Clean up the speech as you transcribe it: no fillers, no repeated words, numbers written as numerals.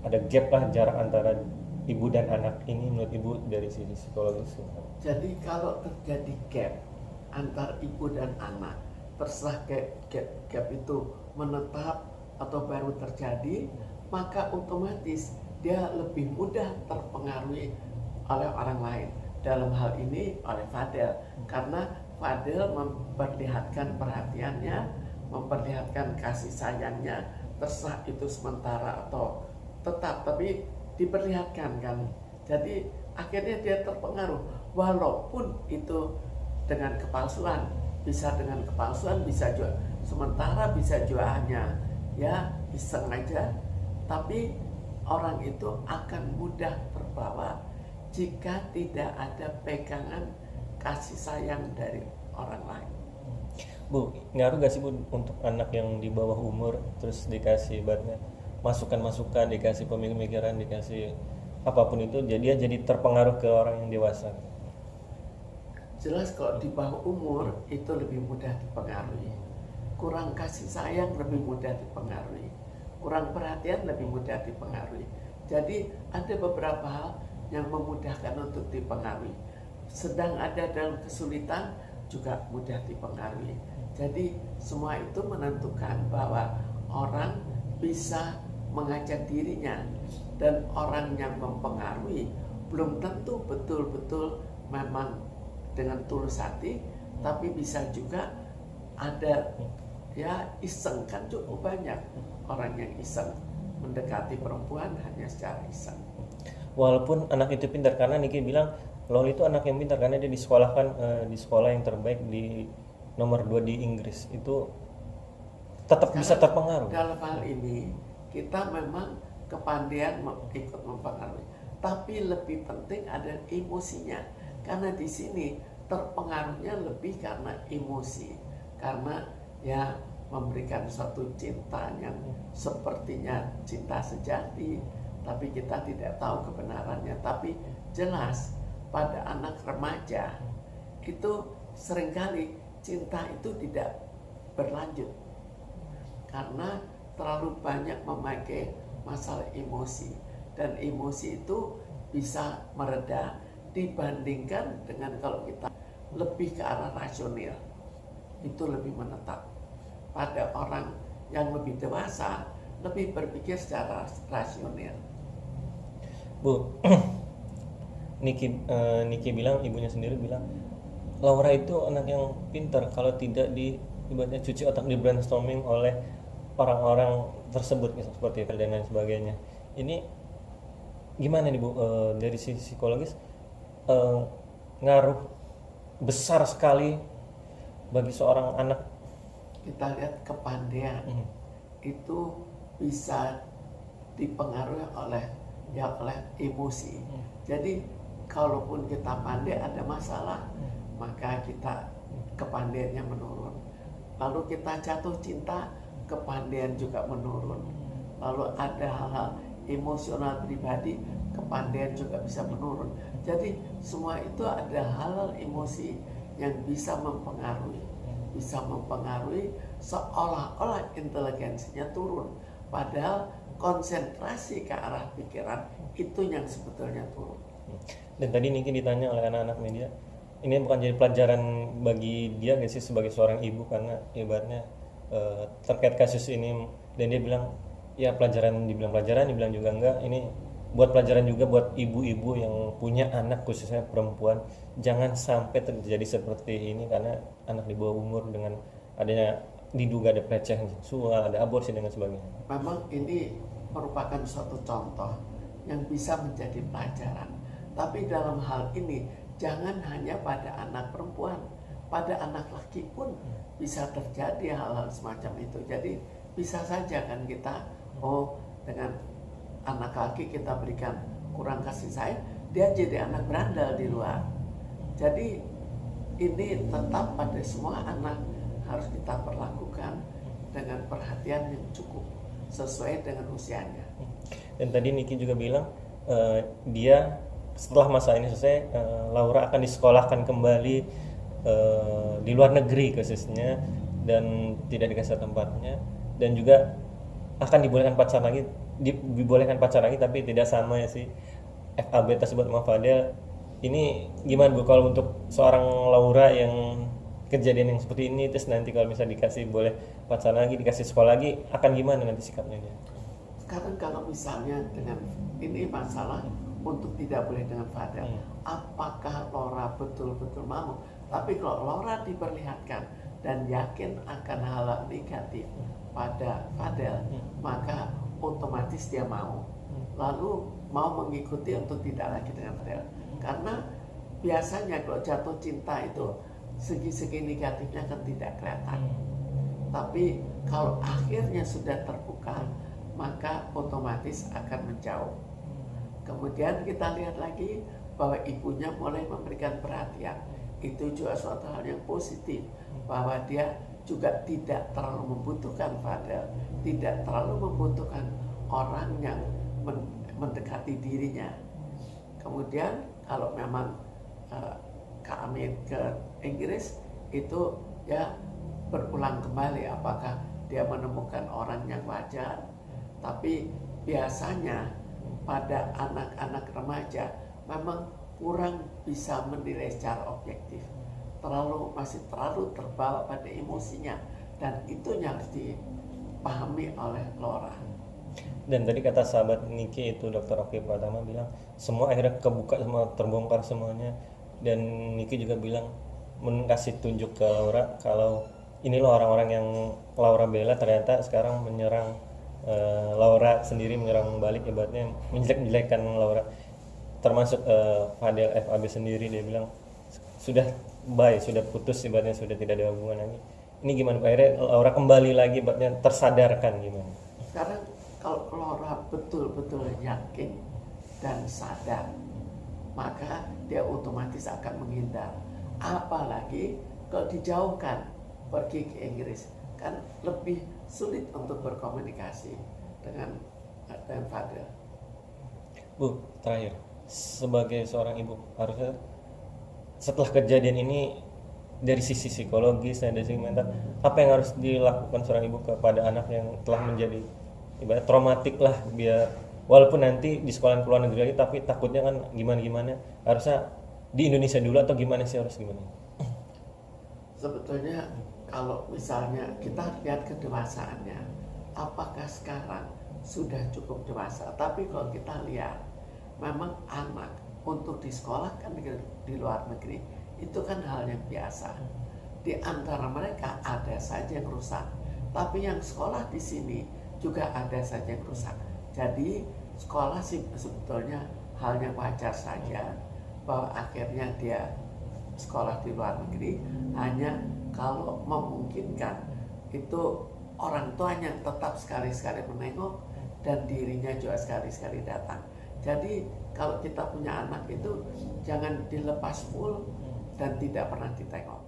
ada gap lah jarak antara ibu dan anak ini menurut ibu dari sisi psikologis? Jadi kalau terjadi gap antar ibu dan anak, terserah gap itu menetap atau baru terjadi, maka otomatis dia lebih mudah terpengaruhi oleh orang lain. Dalam hal ini oleh Fadel, karena Fadel memperlihatkan perhatiannya, memperlihatkan kasih sayangnya, terserah itu sementara atau tetap, tapi diperlihatkan kan. Jadi akhirnya dia terpengaruh, walaupun itu dengan kepalsuan, bisa dengan kepalsuan, bisa juga sementara, bisa juga hanya ya iseng aja, tapi orang itu akan mudah terbawa jika tidak ada pegangan kasih sayang dari orang lain. Bu, ngaruh gak sih Bu untuk anak yang di bawah umur terus dikasih ibaratnya masukan-masukan, dikasih pemikiran, dikasih apapun itu, jadi dia jadi terpengaruh ke orang yang dewasa? Jelas kalau di bawah umur itu lebih mudah dipengaruhi. Kurang kasih sayang lebih mudah dipengaruhi. Kurang perhatian lebih mudah dipengaruhi. Jadi ada beberapa hal yang memudahkan untuk dipengaruhi. Sedang ada dalam kesulitan juga mudah dipengaruhi. Jadi semua itu menentukan bahwa orang bisa mengajak dirinya, dan orang yang mempengaruhi belum tentu betul-betul memang dengan tulus hati, tapi bisa juga ada ya iseng. Kan cukup banyak orang yang iseng mendekati perempuan hanya secara iseng. Walaupun anak itu pintar, karena Niki bilang Loli itu anak yang pintar karena dia disekolahkan di sekolah yang terbaik di nomor 2 di Inggris, itu tetap Sekarang bisa terpengaruh. dalam hal ini kita memang kepandaian ikut mempengaruhi, tapi lebih penting ada emosinya, karena di sini terpengaruhnya lebih karena emosi, karena ya memberikan suatu cinta yang sepertinya cinta sejati, tapi kita tidak tahu kebenarannya. Tapi jelas pada anak remaja itu seringkali cinta itu tidak berlanjut karena terlalu banyak memakai masalah emosi, dan emosi itu bisa mereda dibandingkan dengan kalau kita lebih ke arah rasional, itu lebih menetap. Pada orang yang lebih dewasa lebih berpikir secara rasional. Bu, Niki bilang, ibunya sendiri bilang Laura itu anak yang pintar, kalau tidak di ibaratnya cuci otak, di brainstorming oleh orang-orang tersebut seperti Vel dan lain sebagainya. Ini gimana nih Bu, dari sisi psikologis ngaruh besar sekali bagi seorang anak? Kita lihat kepandaian itu bisa dipengaruhi oleh emosi. Jadi kalaupun kita pandai ada masalah, maka kita kepandaiannya menurun. Lalu kita jatuh cinta, kepandaian juga menurun. Lalu ada hal-hal emosional pribadi, kepandaian juga bisa menurun. Jadi semua itu ada hal-hal emosi yang bisa mempengaruhi seolah-olah inteligensinya turun, padahal konsentrasi ke arah pikiran itu yang sebetulnya turun. Dan tadi Niki ditanya oleh anak-anak media, ini bukan jadi pelajaran bagi dia gak sih sebagai seorang ibu, karena ibaratnya terkait kasus ini, dan dia bilang ya pelajaran, dibilang pelajaran, dibilang juga enggak, ini buat pelajaran juga buat ibu-ibu yang punya anak khususnya perempuan, jangan sampai terjadi seperti ini, karena anak di bawah umur dengan adanya diduga ada pelecehan seksual, ada aborsi dan sebagainya. Memang ini merupakan suatu contoh yang bisa menjadi pelajaran. Tapi dalam hal ini jangan hanya pada anak perempuan, pada anak laki pun bisa terjadi hal-hal semacam itu. Jadi bisa saja kan kita, dengan anak laki kita berikan kurang kasih sayang, dia jadi anak berandal di luar. Jadi ini tetap pada semua anak harus kita perlakukan dengan perhatian yang cukup sesuai dengan usianya. Dan tadi Niki juga bilang dia setelah masa ini selesai, Laura akan disekolahkan kembali di luar negeri khususnya, dan tidak dikasih tempatnya, dan juga akan dibolehkan pacaran lagi dibolehkan pacaran lagi tapi tidak sama ya si FAB tersebut sama Fadel. Ini gimana Bu kalau untuk seorang Laura yang kejadian yang seperti ini, terus nanti kalau misalnya dikasih boleh pacaran lagi, dikasih sekolah lagi, akan gimana nanti sikapnya dia? Sekarang kalau misalnya dengan ini masalah untuk tidak boleh dengan Fadel, apakah Laura betul-betul mau? Tapi kalau Laura diperlihatkan dan yakin akan hal negatif pada Fadel, maka otomatis dia mau. Lalu mau mengikuti untuk tidak lagi dengan Fadel. Karena biasanya kalau jatuh cinta itu segi-segi negatifnya kan tidak kelihatan. Tapi kalau akhirnya sudah terbuka, maka otomatis akan menjauh. Kemudian kita lihat lagi bahwa ibunya mulai memberikan perhatian. Itu juga suatu hal yang positif, bahwa dia juga tidak terlalu membutuhkan Fadel, tidak terlalu membutuhkan orang yang mendekati dirinya. Kemudian kalau memang Kak Amin ke Inggris, itu ya berulang kembali apakah dia menemukan orang yang wajar. Tapi biasanya pada anak-anak remaja memang kurang bisa menilai secara objektif, masih terlalu terbawa pada emosinya, dan itu yang harus dipahami oleh Laura. Dan tadi kata sahabat Niki itu Dr. Oki Pratama bilang semua akhirnya kebuka, semua terbongkar semuanya. Dan Niki juga bilang kasih tunjuk ke Laura kalau ini loh orang-orang yang Laura bela ternyata sekarang menyerang Laura sendiri, menyerang balik, ibaratnya menjelek-jelekkan Laura. Termasuk Fadel FAB sendiri, dia bilang sudah sudah putus, ibaratnya sudah tidak ada hubungan lagi. Ini gimana Pak? Akhirnya Laura kembali lagi, ibaratnya tersadarkan gimana? Sekarang kalau Laura betul-betul yakin dan sadar, maka dia otomatis akan menghindar. Apalagi kalau dijauhkan pergi ke Inggris, kan lebih sulit untuk berkomunikasi dengan Fadel. Bu, terakhir, sebagai seorang ibu, harusnya setelah kejadian ini dari sisi psikologis dan dari sisi mental, apa yang harus dilakukan seorang ibu kepada anak yang telah menjadi ibarat traumatik lah, biar walaupun nanti di sekolah luar negeri lagi, tapi takutnya kan gimana harusnya di Indonesia dulu atau gimana sih, harus gimana? Sebetulnya kalau misalnya kita lihat kedewasaannya, apakah sekarang sudah cukup dewasa? Tapi kalau kita lihat, memang anak untuk disekolahkan di luar negeri itu kan hal yang biasa. Di antara mereka ada saja yang rusak, tapi yang sekolah di sini juga ada saja yang rusak. Jadi sekolah sih sebetulnya hal yang wajar saja, bahwa akhirnya dia sekolah di luar negeri, hanya kalau memungkinkan itu orang tuanya tetap sekali-sekali menengok dan dirinya juga sekali-sekali datang. Jadi kalau kita punya anak itu jangan dilepas full dan tidak pernah ditengok.